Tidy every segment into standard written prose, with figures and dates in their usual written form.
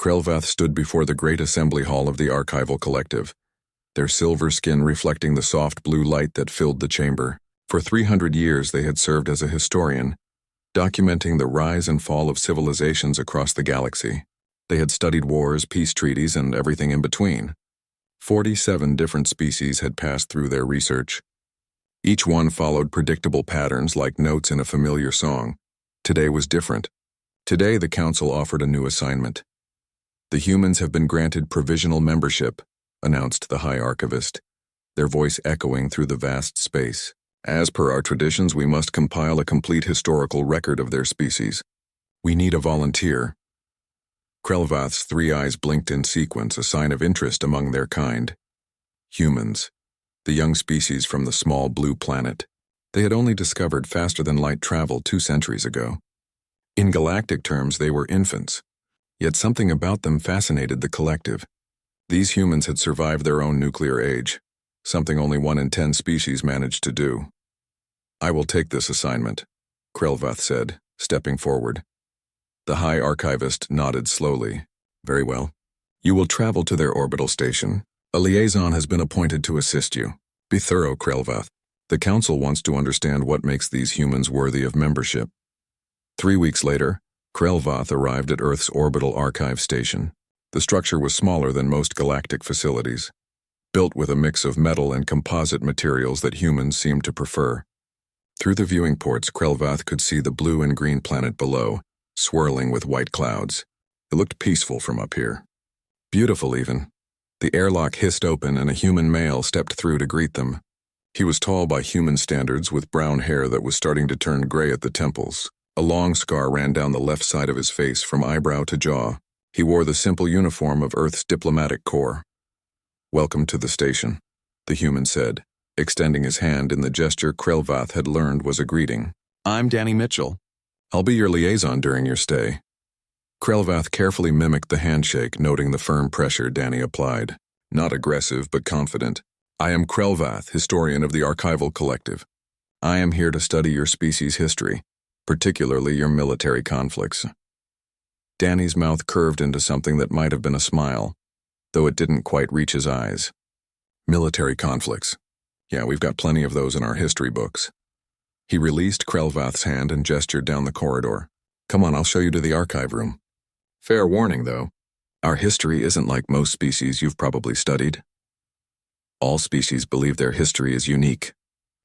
Krelvath stood before the great assembly hall of the archival collective, their silver skin reflecting the soft blue light that filled the chamber. For 300 years they had served as a historian, documenting the rise and fall of civilizations across the galaxy. They had studied wars, peace treaties, and everything in between. 47 different species had passed through their research. Each one followed predictable patterns like notes in a familiar song. Today was different. Today the council offered a new assignment. The humans have been granted provisional membership, announced the High Archivist, their voice echoing through the vast space. As per our traditions, we must compile a complete historical record of their species. We need a volunteer. Krelvath's three eyes blinked in sequence, a sign of interest among their kind. Humans, the young species from the small blue planet. They had only discovered faster-than-light travel 2 centuries ago. In galactic terms, they were infants. Yet something about them fascinated the collective. These humans had survived their own nuclear age, something only 1 in 10 species managed to do. I will take this assignment, Krelvath said, stepping forward. The High Archivist nodded slowly. Very well. You will travel to their orbital station. A liaison has been appointed to assist you. Be thorough, Krelvath. The Council wants to understand what makes these humans worthy of membership. 3 weeks later, Krelvath arrived at Earth's orbital archive station. The structure was smaller than most galactic facilities, built with a mix of metal and composite materials that humans seemed to prefer. Through the viewing ports, Krelvath could see the blue and green planet below, swirling with white clouds. It looked peaceful from up here. Beautiful, even. The airlock hissed open and a human male stepped through to greet them. He was tall by human standards, with brown hair that was starting to turn gray at the temples. A long scar ran down the left side of his face from eyebrow to jaw. He wore the simple uniform of Earth's diplomatic corps. Welcome to the station, the human said, extending his hand in the gesture Krelvath had learned was a greeting. I'm Danny Mitchell. I'll be your liaison during your stay. Krelvath carefully mimicked the handshake, noting the firm pressure Danny applied. Not aggressive, but confident. I am Krelvath, historian of the Archival Collective. I am here to study your species' history, particularly your military conflicts. Danny's mouth curved into something that might have been a smile, though it didn't quite reach his eyes. Military conflicts. Yeah, we've got plenty of those in our history books. He released Krelvath's hand and gestured down the corridor. Come on, I'll show you to the archive room. Fair warning, though. Our history isn't like most species you've probably studied. All species believe their history is unique,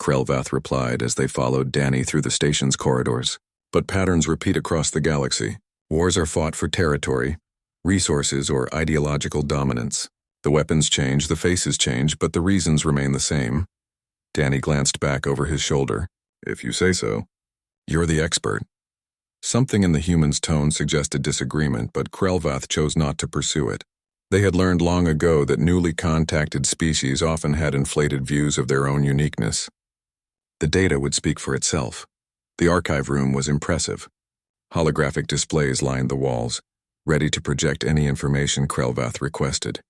Krelvath replied as they followed Danny through the station's corridors. But patterns repeat across the galaxy. Wars are fought for territory, resources, or ideological dominance. The weapons change, the faces change, but the reasons remain the same. Danny glanced back over his shoulder. If you say so. You're the expert. Something in the human's tone suggested disagreement, but Krelvath chose not to pursue it. They had learned long ago that newly contacted species often had inflated views of their own uniqueness. The data would speak for itself. The archive room was impressive. Holographic displays lined the walls, ready to project any information Krelvath requested.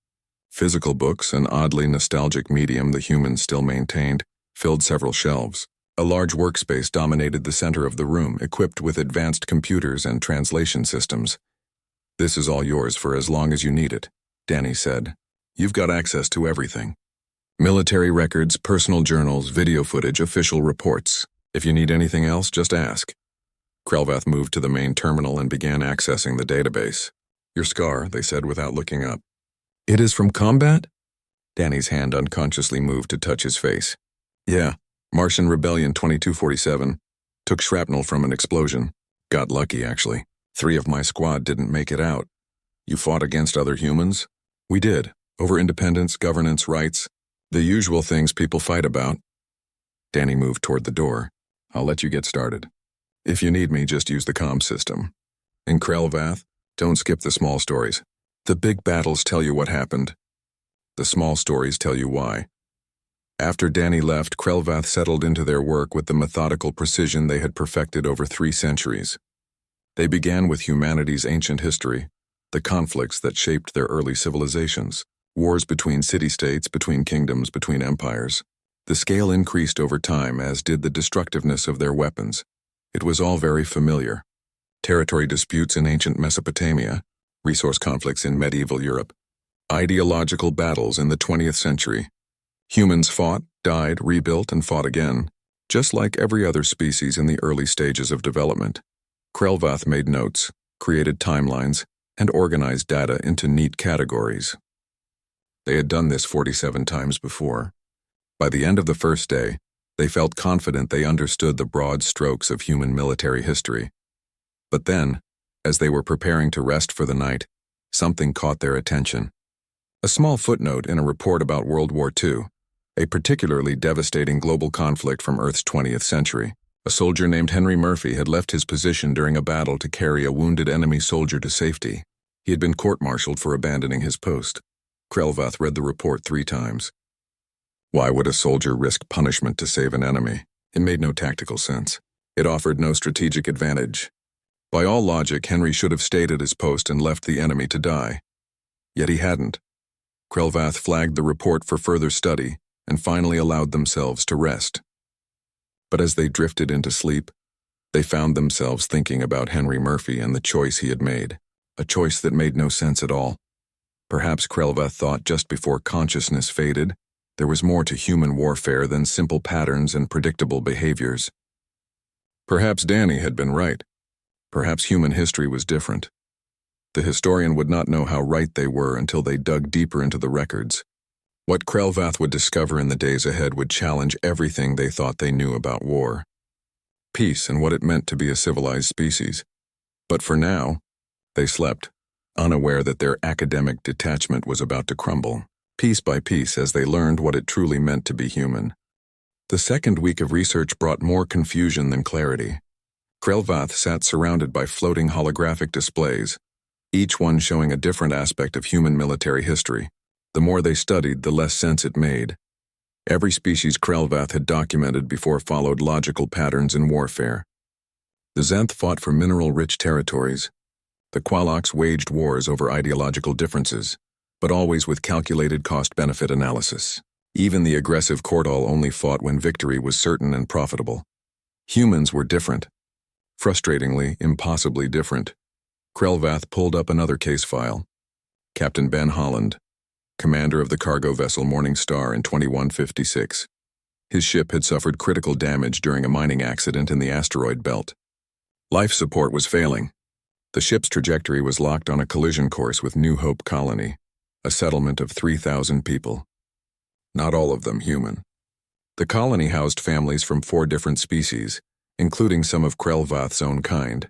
Physical books, an oddly nostalgic medium the humans still maintained, filled several shelves. A large workspace dominated the center of the room, equipped with advanced computers and translation systems. This is all yours for as long as you need it, Danny said. You've got access to everything. Military records, personal journals, video footage, official reports. If you need anything else, just ask. Krelvath moved to the main terminal and began accessing the database. Your scar, they said without looking up. It is from combat? Danny's hand unconsciously moved to touch his face. Yeah. Martian Rebellion 2247. Took shrapnel from an explosion. Got lucky, actually. 3 of my squad didn't make it out. You fought against other humans? We did. Over independence, governance, rights. The usual things people fight about. Danny moved toward the door. I'll let you get started. If you need me, just use the comm system. In Krelvath, don't skip the small stories. The big battles tell you what happened. The small stories tell you why. After Danny left, Krelvath settled into their work with the methodical precision they had perfected over 3 centuries. They began with humanity's ancient history, the conflicts that shaped their early civilizations, wars between city-states, between kingdoms, between empires. The scale increased over time, as did the destructiveness of their weapons. It was all very familiar. Territory disputes in ancient Mesopotamia, resource conflicts in medieval Europe, ideological battles in the 20th century. Humans fought, died, rebuilt, and fought again, just like every other species in the early stages of development. Krelvath made notes, created timelines, and organized data into neat categories. They had done this 47 times before. By the end of the first day, they felt confident they understood the broad strokes of human military history. But then, as they were preparing to rest for the night, something caught their attention. A small footnote in a report about World War II, a particularly devastating global conflict from Earth's 20th century. A soldier named Henry Murphy had left his position during a battle to carry a wounded enemy soldier to safety. He had been court-martialed for abandoning his post. Krelvath read the report 3 times. Why would a soldier risk punishment to save an enemy? It made no tactical sense. It offered no strategic advantage. By all logic, Henry should have stayed at his post and left the enemy to die. Yet he hadn't. Krelvath flagged the report for further study and finally allowed themselves to rest. But as they drifted into sleep, they found themselves thinking about Henry Murphy and the choice he had made, a choice that made no sense at all. Perhaps Krelvath thought just before consciousness faded, there was more to human warfare than simple patterns and predictable behaviors. Perhaps Danny had been right. Perhaps human history was different. The historian would not know how right they were until they dug deeper into the records. What Krelvath would discover in the days ahead would challenge everything they thought they knew about war, peace, and what it meant to be a civilized species. But for now, they slept, unaware that their academic detachment was about to crumble, piece by piece, as they learned what it truly meant to be human. The second week of research brought more confusion than clarity. Krelvath sat surrounded by floating holographic displays, each one showing a different aspect of human military history. The more they studied, the less sense it made. Every species Krelvath had documented before followed logical patterns in warfare. The Zenth fought for mineral-rich territories. The Qualox waged wars over ideological differences, but always with calculated cost-benefit analysis. Even the aggressive Kordal only fought when victory was certain and profitable. Humans were different. Frustratingly, impossibly different. Krelvath pulled up another case file. Captain Ben Holland, commander of the cargo vessel Morning Star in 2156. His ship had suffered critical damage during a mining accident in the asteroid belt. Life support was failing. The ship's trajectory was locked on a collision course with New Hope Colony, a settlement of 3,000 people. Not all of them human. The colony housed families from 4 different species, including some of Krelvath's own kind.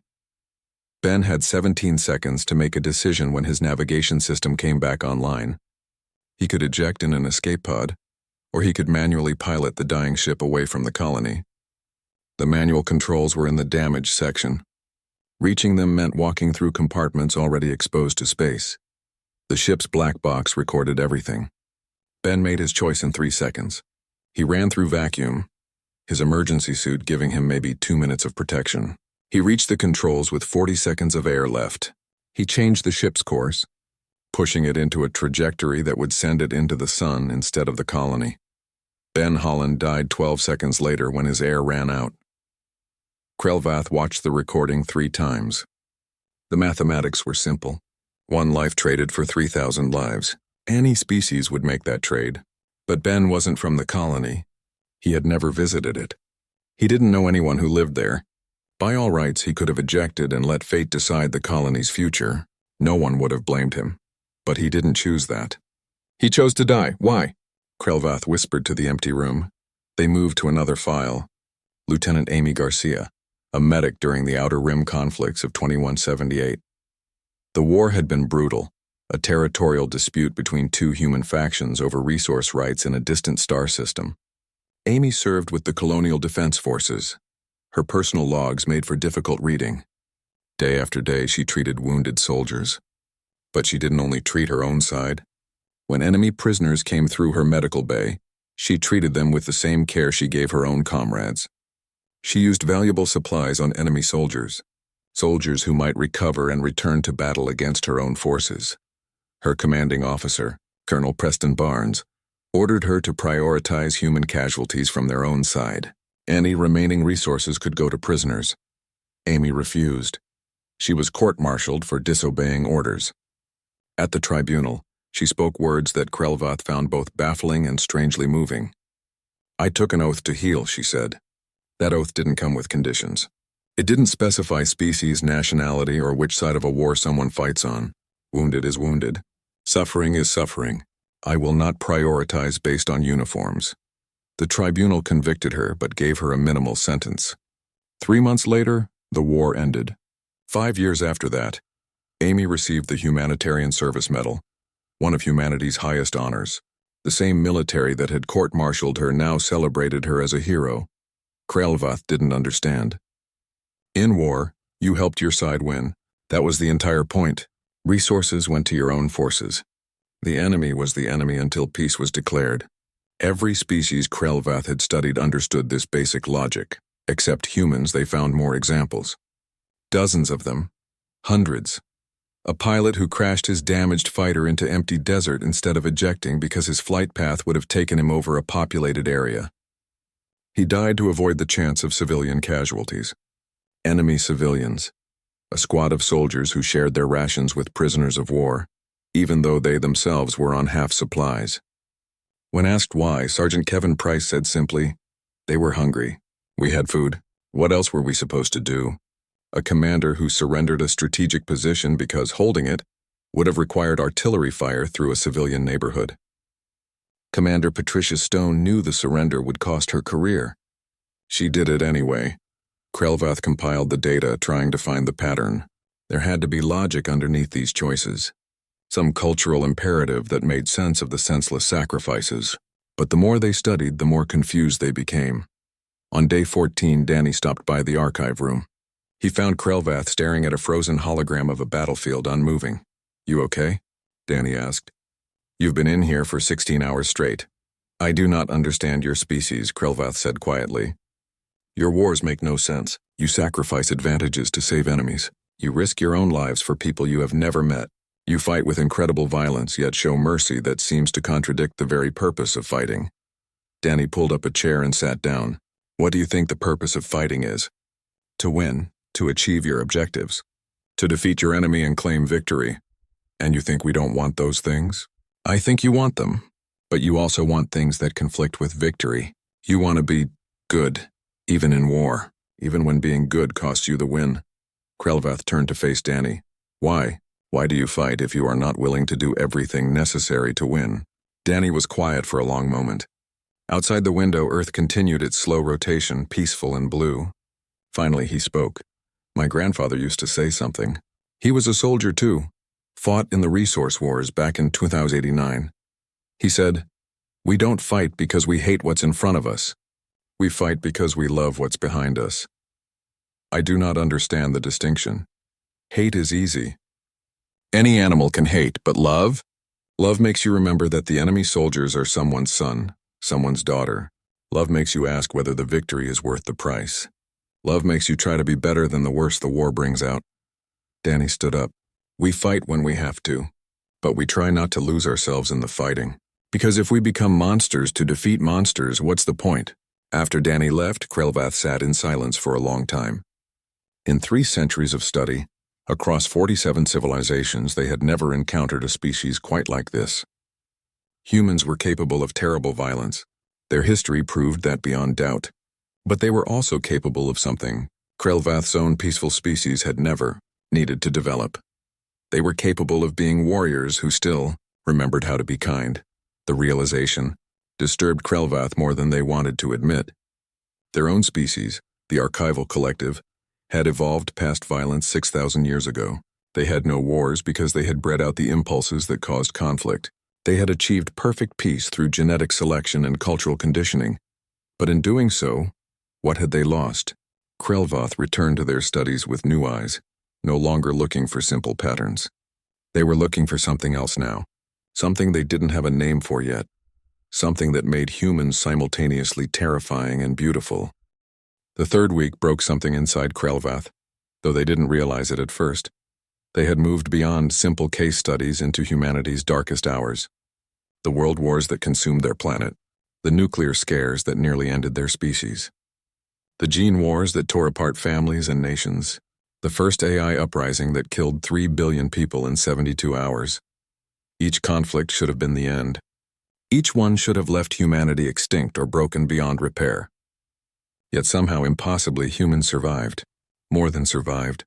Ben had 17 seconds to make a decision when his navigation system came back online. He could eject in an escape pod, or he could manually pilot the dying ship away from the colony. The manual controls were in the damage section. Reaching them meant walking through compartments already exposed to space. The ship's black box recorded everything. Ben made his choice in 3 seconds. He ran through vacuum, his emergency suit giving him maybe 2 minutes of protection. He reached the controls with 40 seconds of air left. He changed the ship's course, pushing it into a trajectory that would send it into the sun instead of the colony. Ben Holland died 12 seconds later when his air ran out. Krelvath watched the recording 3 times. The mathematics were simple. 1 life traded for 3,000 lives. Any species would make that trade. But Ben wasn't from the colony. He had never visited it. He didn't know anyone who lived there. By all rights, he could have ejected and let fate decide the colony's future. No one would have blamed him. But he didn't choose that. He chose to die. Why? Krelvath whispered to the empty room. They moved to another file. Lieutenant Amy Garcia, a medic during the Outer Rim conflicts of 2178. The war had been brutal, a territorial dispute between 2 human factions over resource rights in a distant star system. Amy served with the Colonial Defense Forces. Her personal logs made for difficult reading. Day after day, she treated wounded soldiers. But she didn't only treat her own side. When enemy prisoners came through her medical bay, she treated them with the same care she gave her own comrades. She used valuable supplies on enemy soldiers who might recover and return to battle against her own forces. Her commanding officer, Colonel Preston Barnes, ordered her to prioritize human casualties from their own side. Any remaining resources could go to prisoners. Amy refused. She was court-martialed for disobeying orders. At the tribunal, she spoke words that Krelvath found both baffling and strangely moving. "I took an oath to heal," she said. That oath didn't come with conditions. It didn't specify species, nationality, or which side of a war someone fights on. Wounded is wounded. Suffering is suffering. I will not prioritize based on uniforms. The tribunal convicted her but gave her a minimal sentence. 3 months later, the war ended. 5 years after that, Amy received the Humanitarian Service Medal, one of humanity's highest honors. The same military that had court-martialed her now celebrated her as a hero. Krelvath didn't understand. In war, you helped your side win. That was the entire point. Resources went to your own forces. The enemy was the enemy until peace was declared. Every species Krelvath had studied understood this basic logic. Except humans, they found more examples. Dozens of them. Hundreds. A pilot who crashed his damaged fighter into empty desert instead of ejecting because his flight path would have taken him over a populated area. He died to avoid the chance of civilian casualties. Enemy civilians. A squad of soldiers who shared their rations with prisoners of war, even though they themselves were on half supplies. When asked why, Sergeant Kevin Price said simply, "They were hungry. We had food. What else were we supposed to do?" A commander who surrendered a strategic position because holding it would have required artillery fire through a civilian neighborhood. Commander Patricia Stone knew the surrender would cost her career. She did it anyway. Krelvath compiled the data, trying to find the pattern. There had to be logic underneath these choices. Some cultural imperative that made sense of the senseless sacrifices. But the more they studied, the more confused they became. On day 14, Danny stopped by the archive room. He found Krelvath staring at a frozen hologram of a battlefield, unmoving. "You okay?" Danny asked. "You've been in here for 16 hours straight." "I do not understand your species," Krelvath said quietly. "Your wars make no sense. You sacrifice advantages to save enemies. You risk your own lives for people you have never met. You fight with incredible violence, yet show mercy that seems to contradict the very purpose of fighting." Danny pulled up a chair and sat down. "What do you think the purpose of fighting is?" "To win, to achieve your objectives, to defeat your enemy and claim victory. And you think we don't want those things?" "I think you want them, but you also want things that conflict with victory. You want to be good, even in war, even when being good costs you the win." Krelvath turned to face Danny. "Why? Why do you fight if you are not willing to do everything necessary to win?" Danny was quiet for a long moment. Outside the window, Earth continued its slow rotation, peaceful and blue. Finally, he spoke. "My grandfather used to say something. He was a soldier too, fought in the resource wars back in 2089. He said, 'We don't fight because we hate what's in front of us. We fight because we love what's behind us.' I do not understand the distinction. Hate is easy. Any animal can hate, but love? Love makes you remember that the enemy soldiers are someone's son, someone's daughter. Love makes you ask whether the victory is worth the price. Love makes you try to be better than the worst the war brings out." Danny stood up. "We fight when we have to, but we try not to lose ourselves in the fighting. Because if we become monsters to defeat monsters, what's the point?" After Danny left, Krelvath sat in silence for a long time. In 3 centuries of study, across 47 civilizations, they had never encountered a species quite like this. Humans were capable of terrible violence. Their history proved that beyond doubt. But they were also capable of something Krelvath's own peaceful species had never needed to develop. They were capable of being warriors who still remembered how to be kind. The realization disturbed Krelvath more than they wanted to admit. Their own species, the archival collective, had evolved past violence 6,000 years ago. They had no wars because they had bred out the impulses that caused conflict. They had achieved perfect peace through genetic selection and cultural conditioning. But in doing so, what had they lost? Krelvath returned to their studies with new eyes, no longer looking for simple patterns. They were looking for something else now, something they didn't have a name for yet, something that made humans simultaneously terrifying and beautiful. The 3rd week broke something inside Krelvath, though they didn't realize it at first. They had moved beyond simple case studies into humanity's darkest hours. The world wars that consumed their planet, the nuclear scares that nearly ended their species. The gene wars that tore apart families and nations. The first AI uprising that killed 3 billion people in 72 hours. Each conflict should have been the end. Each one should have left humanity extinct or broken beyond repair. Yet somehow, impossibly, humans survived. More than survived.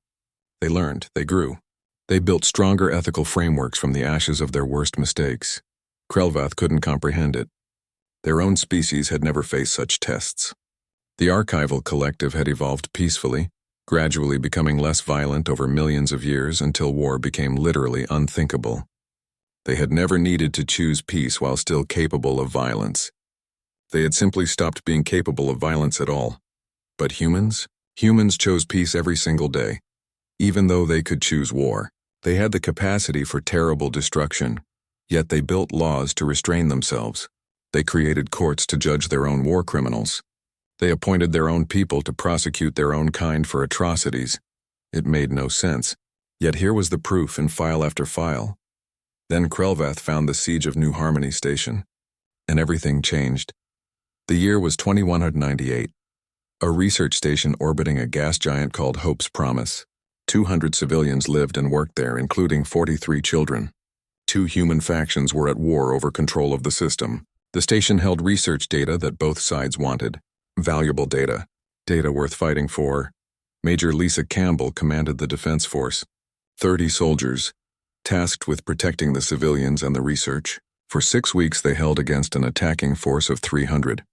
They learned, they grew. They built stronger ethical frameworks from the ashes of their worst mistakes. Krelvath couldn't comprehend it. Their own species had never faced such tests. The archival collective had evolved peacefully, gradually becoming less violent over millions of years until war became literally unthinkable. They had never needed to choose peace while still capable of violence. They had simply stopped being capable of violence at all. But humans? Humans chose peace every single day. Even though they could choose war, they had the capacity for terrible destruction. Yet they built laws to restrain themselves. They created courts to judge their own war criminals. They appointed their own people to prosecute their own kind for atrocities. It made no sense. Yet here was the proof in file after file. Then Krelvath found the siege of New Harmony Station. And everything changed. The year was 2198. A research station orbiting a gas giant called Hope's Promise. 200 civilians lived and worked there, including 43 children. 2 human factions were at war over control of the system. The station held research data that both sides wanted. Valuable data. Data worth fighting for. Major Lisa Campbell commanded the defense force. 30 soldiers, tasked with protecting the civilians and the research. For 6 weeks they held against an attacking force of 300.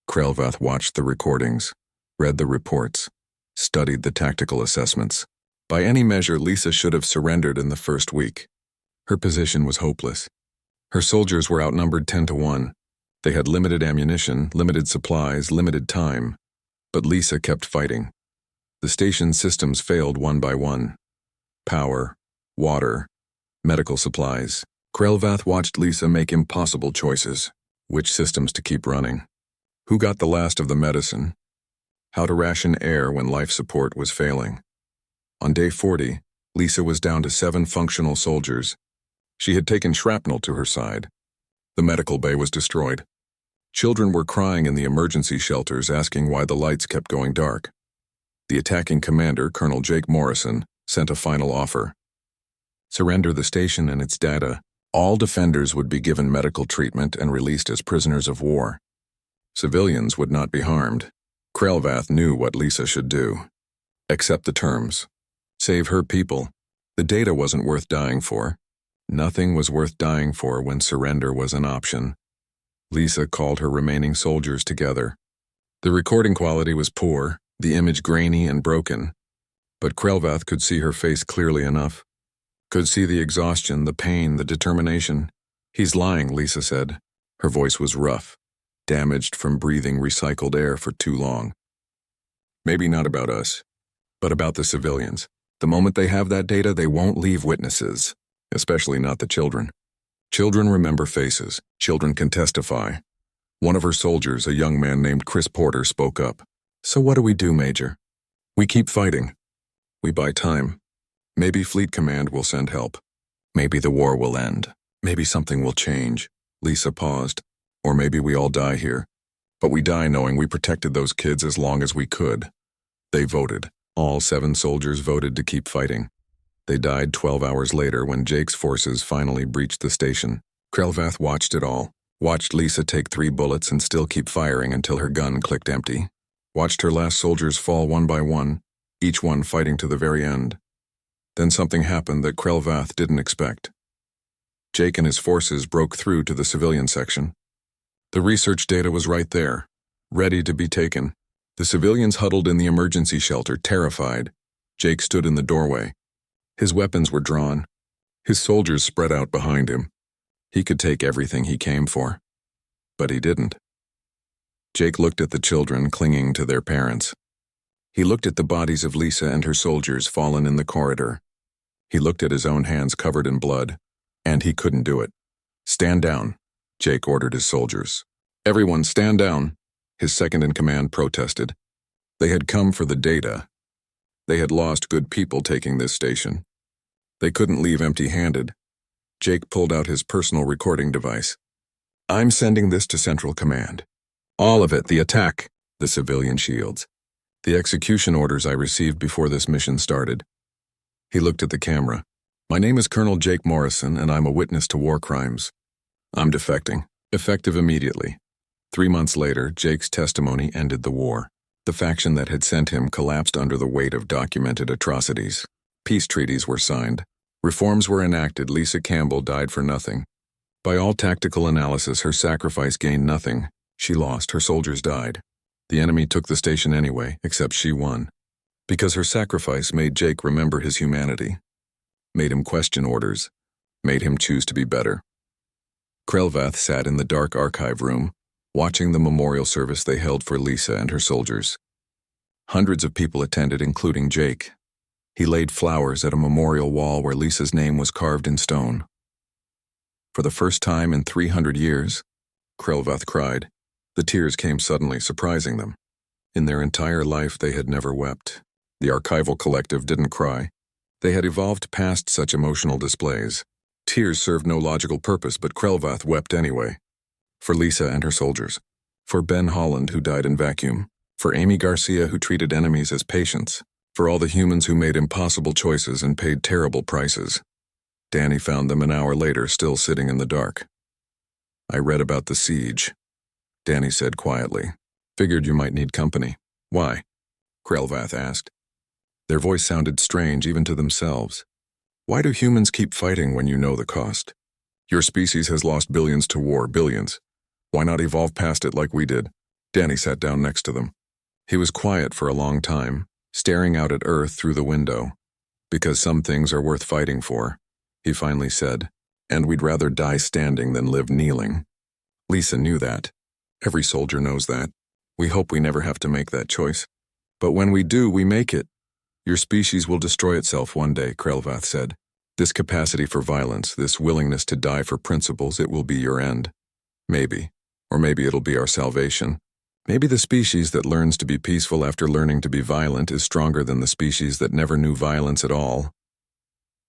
Krelvath watched the recordings, read the reports, studied the tactical assessments. By any measure, Lisa should have surrendered in the first week. Her position was hopeless. Her soldiers were outnumbered 10 to 1. They had limited ammunition, limited supplies, limited time. But Lisa kept fighting. The station's systems failed one by one. Power, water, medical supplies. Krelvath watched Lisa make impossible choices. Which systems to keep running? Who got the last of the medicine? How to ration air when life support was failing? On day 40, Lisa was down to 7 functional soldiers. She had taken shrapnel to her side. The medical bay was destroyed. Children were crying in the emergency shelters, asking why the lights kept going dark. The attacking commander, Colonel Jake Morrison, sent a final offer. Surrender the station and its data. All defenders would be given medical treatment and released as prisoners of war. Civilians would not be harmed. Krelvath knew what Lisa should do. Accept the terms. Save her people. The data wasn't worth dying for. Nothing was worth dying for when surrender was an option. Lisa called her remaining soldiers together. The recording quality was poor, the image grainy and broken. But Krelvath could see her face clearly enough. Could see the exhaustion, the pain, the determination. He's lying, Lisa said. Her voice was rough, damaged from breathing recycled air for too long. Maybe not about us, but about the civilians. The moment they have that data, they won't leave witnesses, especially not the children. Children remember faces. Children can testify. One of her soldiers, a young man named Chris Porter, spoke up. So what do we do, Major? We keep fighting. We buy time. Maybe Fleet Command will send help. Maybe the war will end. Maybe something will change. Lisa paused. Or maybe we all die here. But we die knowing we protected those kids as long as we could. They voted. All 7 soldiers voted to keep fighting. They died 12 hours later when Jake's forces finally breached the station. Krelvath watched it all. Watched Lisa take 3 bullets and still keep firing until her gun clicked empty. Watched her last soldiers fall one by one, each one fighting to the very end. Then something happened that Krelvath didn't expect. Jake and his forces broke through to the civilian section. The research data was right there, ready to be taken. The civilians huddled in the emergency shelter, terrified. Jake stood in the doorway. His weapons were drawn. His soldiers spread out behind him. He could take everything he came for. But he didn't. Jake looked at the children clinging to their parents. He looked at the bodies of Lisa and her soldiers fallen in the corridor. He looked at his own hands covered in blood, and he couldn't do it. Stand down, Jake ordered his soldiers. Everyone stand down, his second-in-command protested. They had come for the data. They had lost good people taking this station. They couldn't leave empty-handed. Jake pulled out his personal recording device. I'm sending this to Central Command. All of it, the attack, the civilian shields. The execution orders I received before this mission started. He looked at the camera. My name is Colonel Jake Morrison, and I'm a witness to war crimes. I'm defecting. Effective immediately. 3 months later, Jake's testimony ended the war. The faction that had sent him collapsed under the weight of documented atrocities. Peace treaties were signed. Reforms were enacted. Lisa Campbell died for nothing. By all tactical analysis, her sacrifice gained nothing. She lost. Her soldiers died. The enemy took the station anyway, except she won. Because her sacrifice made Jake remember his humanity. Made him question orders. Made him choose to be better. Krelvath sat in the dark archive room, watching the memorial service they held for Lisa and her soldiers. Hundreds of people attended, including Jake. He laid flowers at a memorial wall where Lisa's name was carved in stone. For the first time in 300 years, Krelvath cried. The tears came suddenly, surprising them. In their entire life, they had never wept. The archival collective didn't cry. They had evolved past such emotional displays. Tears served no logical purpose, but Krelvath wept anyway. For Lisa and her soldiers. For Ben Holland, who died in vacuum. For Amy Garcia, who treated enemies as patients. For all the humans who made impossible choices and paid terrible prices. Danny found them an hour later, still sitting in the dark. I read about the siege. Danny said quietly. Figured you might need company. Why? Krelvath asked. Their voice sounded strange even to themselves. Why do humans keep fighting when you know the cost? Your species has lost billions to war, billions. Why not evolve past it like we did? Danny sat down next to them. He was quiet for a long time, staring out at Earth through the window. Because some things are worth fighting for, he finally said, and we'd rather die standing than live kneeling. Lisa knew that. Every soldier knows that. We hope we never have to make that choice. But when we do, we make it. Your species will destroy itself one day, Krelvath said. This capacity for violence, this willingness to die for principles, it will be your end. Maybe. Or maybe it'll be our salvation. Maybe the species that learns to be peaceful after learning to be violent is stronger than the species that never knew violence at all.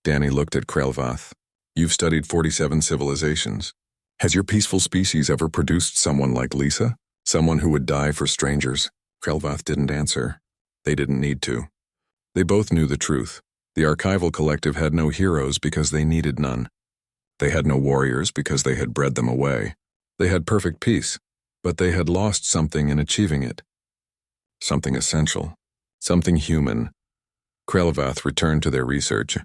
Danny looked at Krelvath. You've studied 47 civilizations. Has your peaceful species ever produced someone like Lisa? Someone who would die for strangers? Krelvath didn't answer. They didn't need to. They both knew the truth. The archival collective had no heroes because they needed none. They had no warriors because they had bred them away. They had perfect peace, but they had lost something in achieving it. Something essential. Something human. Krelvath returned to their research.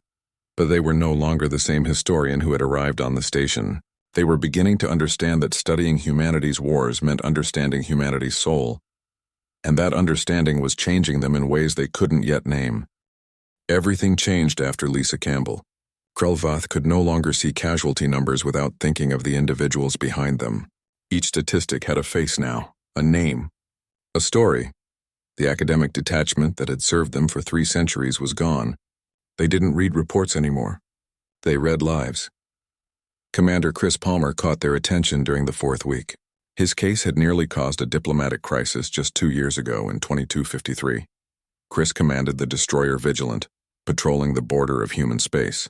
But they were no longer the same historian who had arrived on the station. They were beginning to understand that studying humanity's wars meant understanding humanity's soul. And that understanding was changing them in ways they couldn't yet name. Everything changed after Lisa Campbell. Krelvath could no longer see casualty numbers without thinking of the individuals behind them. Each statistic had a face now, a name, a story. The academic detachment that had served them for 3 centuries was gone. They didn't read reports anymore. They read lives. Commander Chris Palmer caught their attention during the 4th week. His case had nearly caused a diplomatic crisis just 2 years ago in 2253. Chris commanded the destroyer Vigilant, patrolling the border of human space.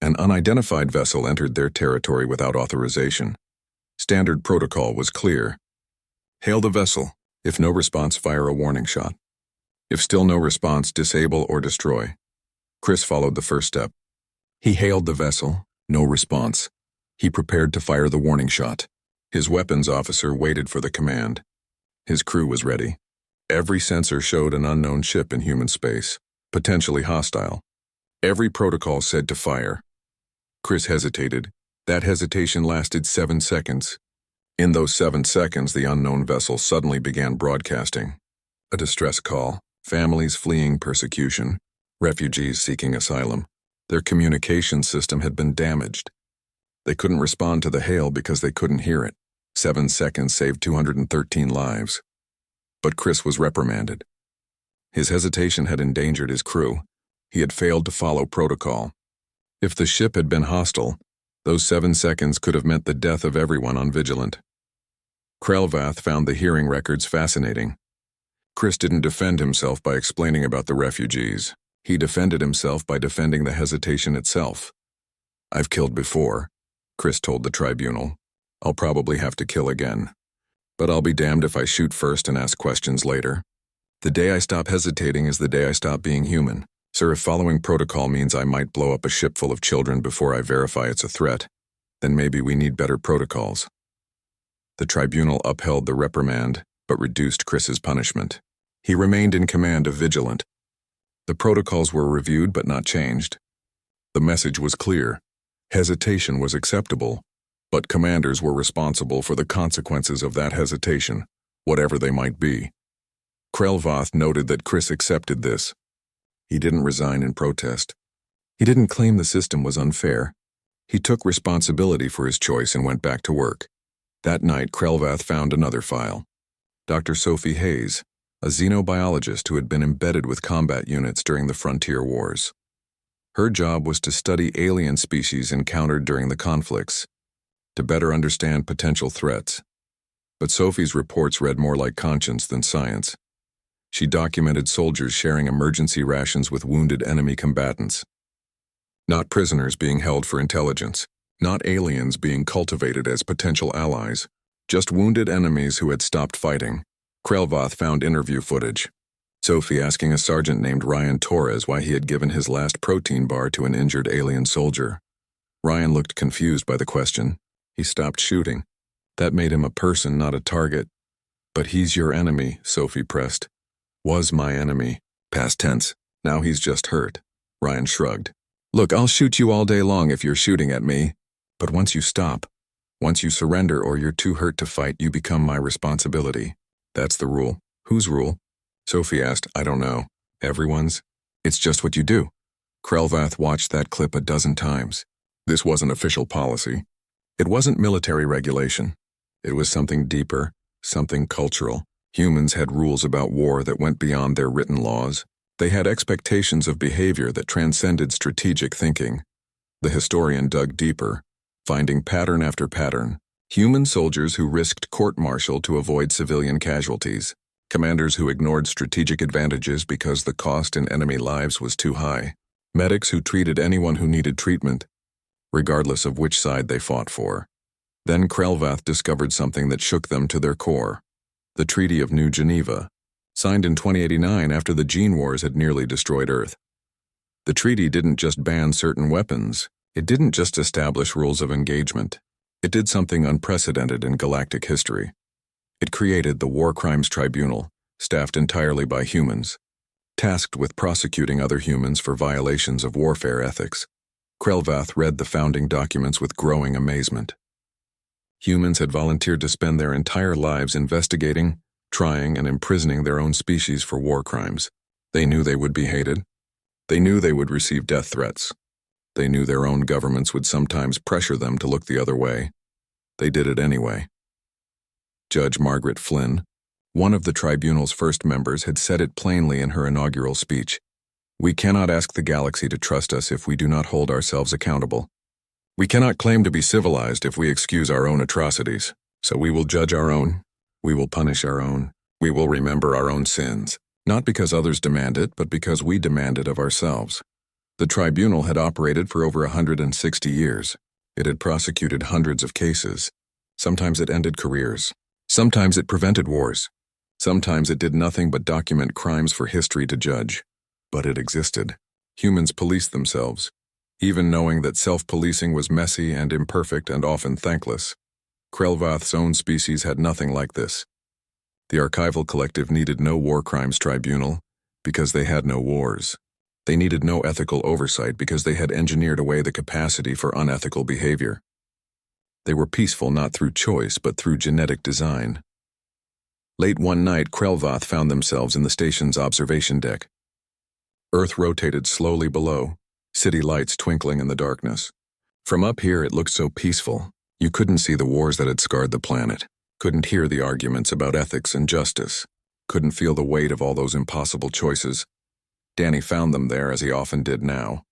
An unidentified vessel entered their territory without authorization. Standard protocol was clear. Hail the vessel. If no response, fire a warning shot. If still no response, disable or destroy. Chris followed the first step. He hailed the vessel. No response. He prepared to fire the warning shot. His weapons officer waited for the command. His crew was ready. Every sensor showed an unknown ship in human space, potentially hostile. Every protocol said to fire. Chris hesitated. That hesitation lasted 7 seconds. In those 7 seconds, the unknown vessel suddenly began broadcasting. A distress call, families fleeing persecution, refugees seeking asylum. Their communication system had been damaged. They couldn't respond to the hail because they couldn't hear it. 7 seconds saved 213 lives. But Chris was reprimanded. His hesitation had endangered his crew. He had failed to follow protocol. If the ship had been hostile, those 7 seconds could have meant the death of everyone on Vigilant. Krelvath found the hearing records fascinating. Chris didn't defend himself by explaining about the refugees. He defended himself by defending the hesitation itself. I've killed before, Chris told the tribunal. I'll probably have to kill again. But I'll be damned if I shoot first and ask questions later. The day I stop hesitating is the day I stop being human. Sir, if following protocol means I might blow up a ship full of children before I verify it's a threat, then maybe we need better protocols. The tribunal upheld the reprimand, but reduced Chris's punishment. He remained in command of Vigilant. The protocols were reviewed but not changed. The message was clear. Hesitation was acceptable, but commanders were responsible for the consequences of that hesitation, whatever they might be. Krelvath noted that Chris accepted this. He didn't resign in protest. He didn't claim the system was unfair. He took responsibility for his choice and went back to work. That night, Krelvath found another file. Dr. Sophie Hayes, a xenobiologist who had been embedded with combat units during the frontier wars. Her job was to study alien species encountered during the conflicts, to better understand potential threats. But Sophie's reports read more like conscience than science. She documented soldiers sharing emergency rations with wounded enemy combatants. Not prisoners being held for intelligence, not aliens being cultivated as potential allies, just wounded enemies who had stopped fighting. Krelvath found interview footage. Sophie asking a sergeant named Ryan Torres why he had given his last protein bar to an injured alien soldier. Ryan looked confused by the question. He stopped shooting. That made him a person, not a target. But he's your enemy, Sophie pressed. Was my enemy. Past tense. Now he's just hurt. Ryan shrugged. Look, I'll shoot you all day long if you're shooting at me. But once you stop, once you surrender or you're too hurt to fight, you become my responsibility. That's the rule. Whose rule? Sophie asked. I don't know. Everyone's? It's just what you do. Krelvath watched that clip a dozen times. This wasn't official policy. It wasn't military regulation. It was something deeper, something cultural. Humans had rules about war that went beyond their written laws. They had expectations of behavior that transcended strategic thinking. The historian dug deeper, finding pattern after pattern. Human soldiers who risked court-martial to avoid civilian casualties. Commanders who ignored strategic advantages because the cost in enemy lives was too high. Medics who treated anyone who needed treatment, regardless of which side they fought for. Then Krelvath discovered something that shook them to their core. The Treaty of New Geneva, signed in 2089 after the Gene Wars had nearly destroyed Earth. The treaty didn't just ban certain weapons. It didn't just establish rules of engagement. It did something unprecedented in galactic history. It created the War Crimes Tribunal, staffed entirely by humans, tasked with prosecuting other humans for violations of warfare ethics. Krelvath read the founding documents with growing amazement. Humans had volunteered to spend their entire lives investigating, trying, and imprisoning their own species for war crimes. They knew they would be hated. They knew they would receive death threats. They knew their own governments would sometimes pressure them to look the other way. They did it anyway. Judge Margaret Flynn, one of the tribunal's first members, had said it plainly in her inaugural speech. We cannot ask the galaxy to trust us if we do not hold ourselves accountable. We cannot claim to be civilized if we excuse our own atrocities. So we will judge our own. We will punish our own. We will remember our own sins. Not because others demand it, but because we demand it of ourselves. The tribunal had operated for over 160 years. It had prosecuted hundreds of cases. Sometimes it ended careers. Sometimes it prevented wars. Sometimes it did nothing but document crimes for history to judge. But it existed. Humans policed themselves, even knowing that self-policing was messy and imperfect and often thankless. Krelvath's own species had nothing like this. The Archival Collective needed no war crimes tribunal because they had no wars. They needed no ethical oversight because they had engineered away the capacity for unethical behavior. They were peaceful not through choice but through genetic design. Late one night, Krelvath found themselves in the station's observation deck. Earth rotated slowly below, city lights twinkling in the darkness. From up here it looked so peaceful. You couldn't see the wars that had scarred the planet, couldn't hear the arguments about ethics and justice, couldn't feel the weight of all those impossible choices. Danny found them there as he often did now.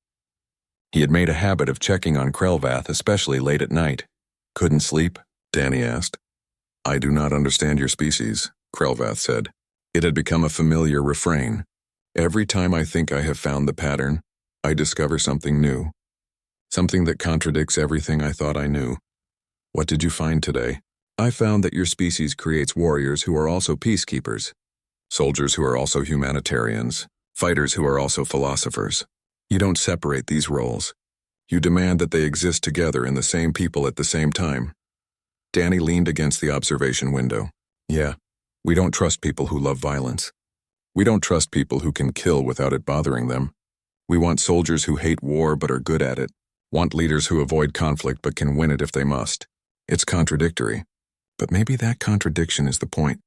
He had made a habit of checking on Krelvath, especially late at night. Couldn't sleep? Danny asked. I do not understand your species, Krelvath said. It had become a familiar refrain. Every time I think I have found the pattern, I discover something new. Something that contradicts everything I thought I knew. What did you find today? I found that your species creates warriors who are also peacekeepers. Soldiers who are also humanitarians. Fighters who are also philosophers. You don't separate these roles. You demand that they exist together in the same people at the same time. Danny leaned against the observation window. Yeah, we don't trust people who love violence. We don't trust people who can kill without it bothering them. We want soldiers who hate war but are good at it. Want leaders who avoid conflict but can win it if they must. It's contradictory. But maybe that contradiction is the point.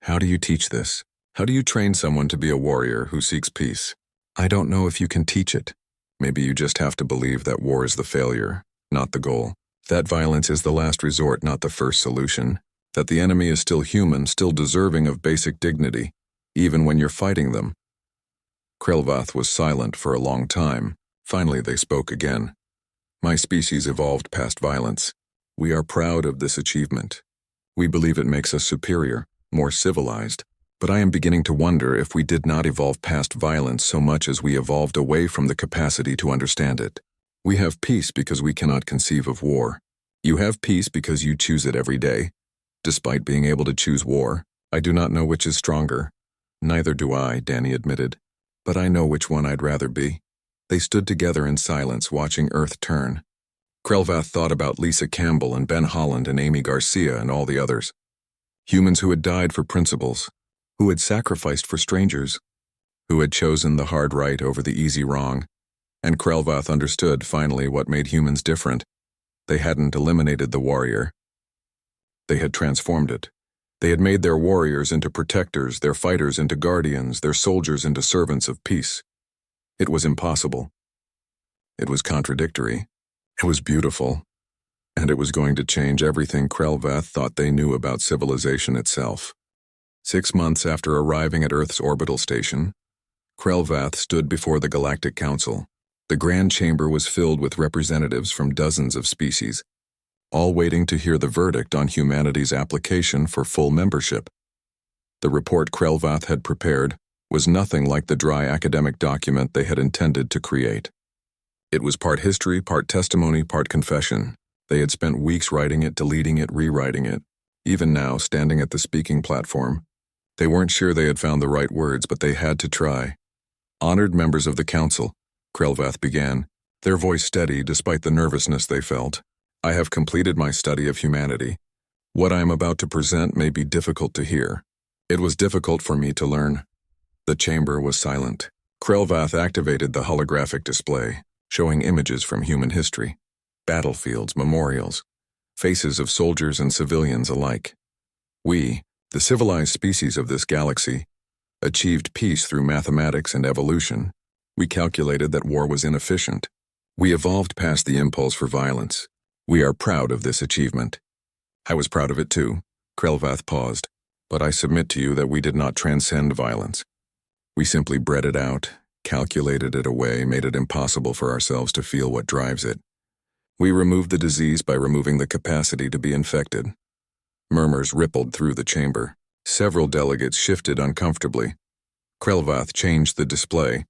How do you teach this? How do you train someone to be a warrior who seeks peace? I don't know if you can teach it. Maybe you just have to believe that war is the failure, not the goal. That violence is the last resort, not the first solution. That the enemy is still human, still deserving of basic dignity, even when you're fighting them. Krelvath was silent for a long time. Finally they spoke again. My species evolved past violence. We are proud of this achievement. We believe it makes us superior, more civilized. But I am beginning to wonder if we did not evolve past violence so much as we evolved away from the capacity to understand it. We have peace because we cannot conceive of war. You have peace because you choose it every day. Despite being able to choose war, I do not know which is stronger. Neither do I, Danny admitted. But I know which one I'd rather be. They stood together in silence, watching Earth turn. Krelvath thought about Lisa Campbell and Ben Holland and Amy Garcia and all the others. Humans who had died for principles, who had sacrificed for strangers, who had chosen the hard right over the easy wrong. And Krelvath understood finally what made humans different. They hadn't eliminated the warrior. They had transformed it. They had made their warriors into protectors, their fighters into guardians, their soldiers into servants of peace. It was impossible. It was contradictory. It was beautiful. And it was going to change everything Krelvath thought they knew about civilization itself. 6 months after arriving at Earth's orbital station, Krelvath stood before the Galactic Council. The Grand Chamber was filled with representatives from dozens of species, all waiting to hear the verdict on humanity's application for full membership. The report Krelvath had prepared was nothing like the dry academic document they had intended to create. It was part history, part testimony, part confession. They had spent weeks writing it, deleting it, rewriting it. Even now, standing at the speaking platform, they weren't sure they had found the right words, but they had to try. Honored members of the council, Krelvath began, their voice steady despite the nervousness they felt. I have completed my study of humanity. What I am about to present may be difficult to hear. It was difficult for me to learn. The chamber was silent. Krelvath activated the holographic display, showing images from human history. Battlefields, memorials, faces of soldiers and civilians alike. We, the civilized species of this galaxy, achieved peace through mathematics and evolution. We calculated that war was inefficient. We evolved past the impulse for violence. We are proud of this achievement. I was proud of it too. Krelvath paused. But I submit to you that we did not transcend violence. We simply bred it out, calculated it away, made it impossible for ourselves to feel what drives it. We removed the disease by removing the capacity to be infected. Murmurs rippled through the chamber. Several delegates shifted uncomfortably. Krelvath changed the display.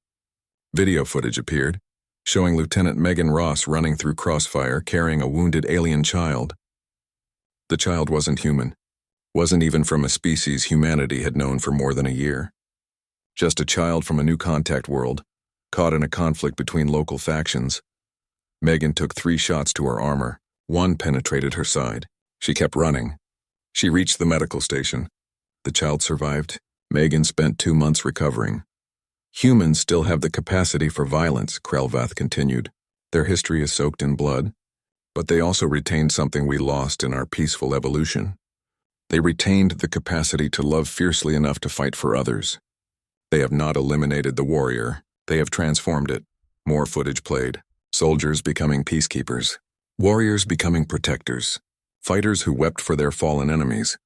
Video footage appeared, showing Lieutenant Megan Ross running through crossfire carrying a wounded alien child. The child wasn't human, wasn't even from a species humanity had known for more than a year. Just a child from a new contact world, caught in a conflict between local factions. Megan took 3 shots to her armor. 1 penetrated her side. She kept running. She reached the medical station. The child survived. Megan spent 2 months recovering. Humans still have the capacity for violence, Krelvath continued. Their history is soaked in blood, but they also retained something we lost in our peaceful evolution. They retained the capacity to love fiercely enough to fight for others. They have not eliminated the warrior. They have transformed it. More footage played. Soldiers becoming peacekeepers. Warriors becoming protectors. Fighters who wept for their fallen enemies.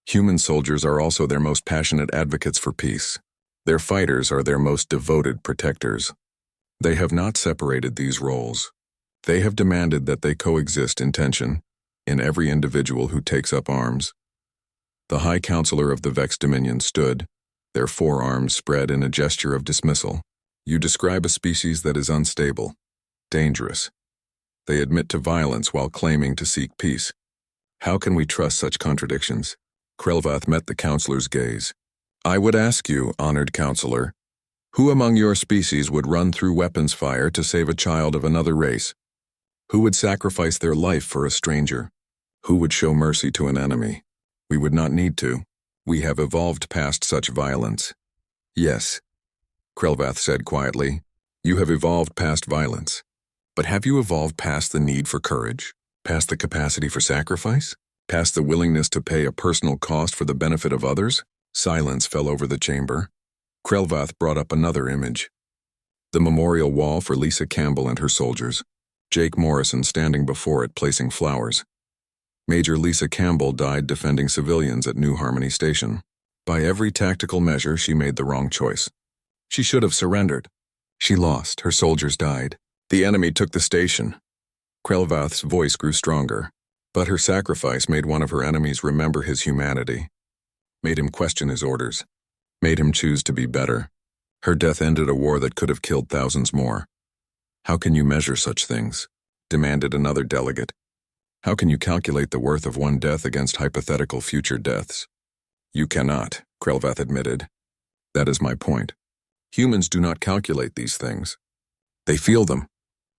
Human soldiers are also their most passionate advocates for peace. Their fighters are their most devoted protectors. They have not separated these roles. They have demanded that they coexist in tension, in every individual who takes up arms. The High Counselor of the Vex Dominion stood, their forearms spread in a gesture of dismissal. You describe a species that is unstable, dangerous. They admit to violence while claiming to seek peace. How can we trust such contradictions? Krelvath met the counselor's gaze. I would ask you, honored counselor, Who among your species would run through weapons fire to save a child of another race? Who would sacrifice their life for a stranger? Who would show mercy to an enemy? We would not need to. We have evolved past such violence. Yes, Krelvath said quietly. You have evolved past violence. But have you evolved past the need for courage? Past the capacity for sacrifice? Past the willingness to pay a personal cost for the benefit of others? Silence fell over the chamber. Krelvath brought up another image. The memorial wall for Lisa Campbell and her soldiers. Jake Morrison standing before it placing flowers. Major Lisa Campbell died defending civilians at New Harmony Station. By every tactical measure, she made the wrong choice. She should have surrendered. She lost. Her soldiers died. The enemy took the station. Krelvath's voice grew stronger, but her sacrifice made one of her enemies remember his humanity, made him question his orders, made him choose to be better. Her death ended a war that could have killed thousands more. How can you measure such things? Demanded another delegate. How can you calculate the worth of one death against hypothetical future deaths? You cannot, Krelvath admitted. That is my point. Humans do not calculate these things. They feel them.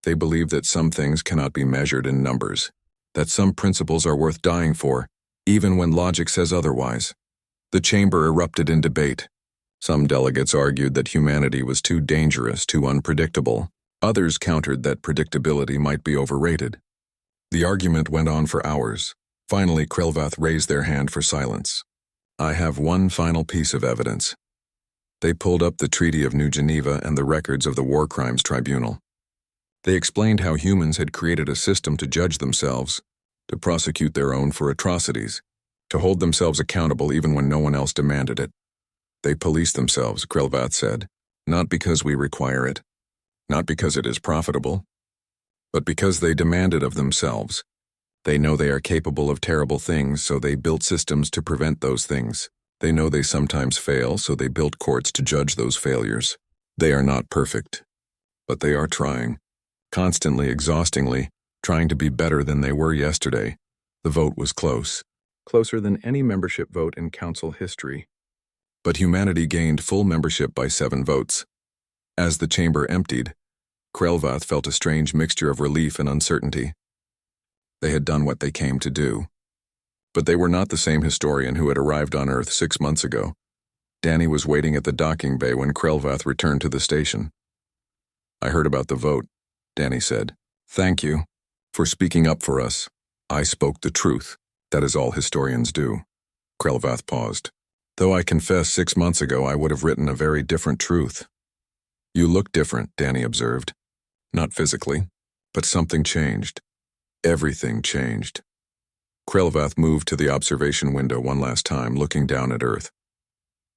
They believe that some things cannot be measured in numbers, that some principles are worth dying for, even when logic says otherwise. The chamber erupted in debate. Some delegates argued that humanity was too dangerous, too unpredictable. Others countered that predictability might be overrated. The argument went on for hours. Finally, Krelvath raised their hand for silence. I have one final piece of evidence. They pulled up the Treaty of New Geneva and the records of the War Crimes Tribunal. They explained how humans had created a system to judge themselves, to prosecute their own for atrocities, to hold themselves accountable even when no one else demanded it. They police themselves, Krelvath said, not because we require it, not because it is profitable, but because they demand it of themselves. They know they are capable of terrible things, so they built systems to prevent those things. They know they sometimes fail, so they built courts to judge those failures. They are not perfect, but they are trying, constantly, exhaustingly, trying to be better than they were yesterday. The vote was close, closer than any membership vote in council history. But humanity gained full membership by 7 votes. As the chamber emptied, Krelvath felt a strange mixture of relief and uncertainty. They had done what they came to do. But they were not the same historian who had arrived on Earth 6 months ago. Danny was waiting at the docking bay when Krelvath returned to the station. I heard about the vote, Danny said. Thank you for speaking up for us. I spoke the truth. That is all historians do. Krelvath paused. Though I confess 6 months ago I would have written a very different truth. You look different, Danny observed. Not physically, but something changed. Everything changed. Krelvath moved to the observation window one last time, looking down at Earth.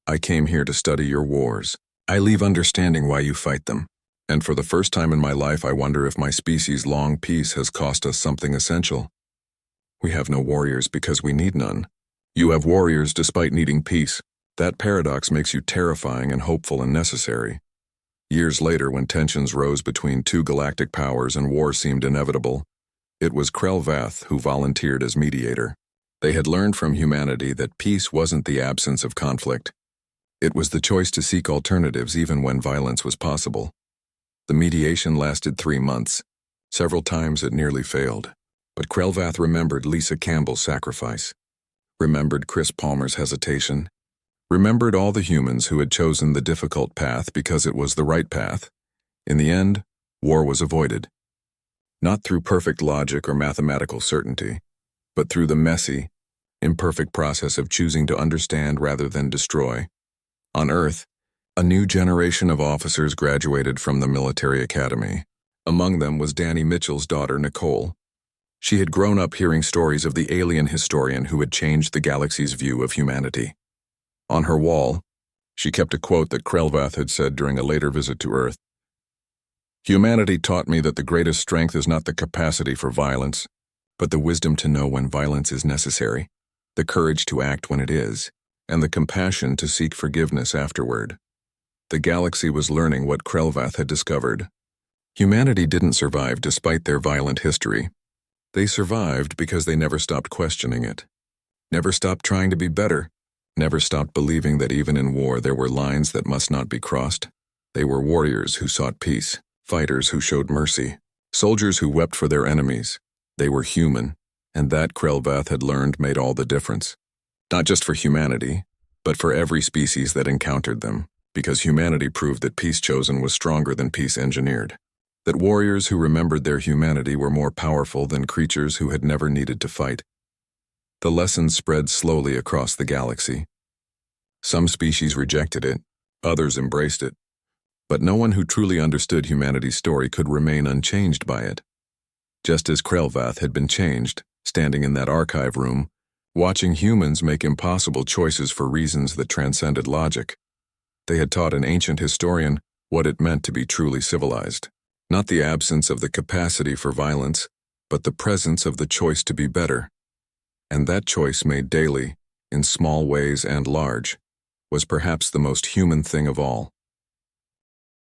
I came here to study your wars. I leave understanding why you fight them. And for the first time in my life, I wonder if my species' long peace has cost us something essential. We have no warriors because we need none. You have warriors despite needing peace. That paradox makes you terrifying and hopeful and necessary. Years later, when tensions rose between 2 galactic powers and war seemed inevitable, it was Krelvath who volunteered as mediator. They had learned from humanity that peace wasn't the absence of conflict. It was the choice to seek alternatives even when violence was possible. The mediation lasted 3 months. Several times it nearly failed. But Krelvath remembered Lisa Campbell's sacrifice, remembered Chris Palmer's hesitation, remembered all the humans who had chosen the difficult path because it was the right path. In the end, war was avoided. Not through perfect logic or mathematical certainty, but through the messy, imperfect process of choosing to understand rather than destroy. On Earth, a new generation of officers graduated from the military academy. Among them was Danny Mitchell's daughter, Nicole. She had grown up hearing stories of the alien historian who had changed the galaxy's view of humanity. On her wall, she kept a quote that Krelvath had said during a later visit to Earth. Humanity taught me that the greatest strength is not the capacity for violence, but the wisdom to know when violence is necessary, the courage to act when it is, and the compassion to seek forgiveness afterward. The galaxy was learning what Krelvath had discovered. Humanity didn't survive despite their violent history. They survived because they never stopped questioning it, never stopped trying to be better, never stopped believing that even in war there were lines that must not be crossed. They were warriors who sought peace, fighters who showed mercy, soldiers who wept for their enemies. They were human, and that Krelvath had learned made all the difference. Not just for humanity, but for every species that encountered them, because humanity proved that peace chosen was stronger than peace engineered. That warriors who remembered their humanity were more powerful than creatures who had never needed to fight. The lesson spread slowly across the galaxy. Some species rejected it, others embraced it. But no one who truly understood humanity's story could remain unchanged by it. Just as Krelvath had been changed, standing in that archive room, watching humans make impossible choices for reasons that transcended logic. They had taught an ancient historian what it meant to be truly civilized. Not the absence of the capacity for violence, but the presence of the choice to be better. And that choice made daily, in small ways and large, was perhaps the most human thing of all.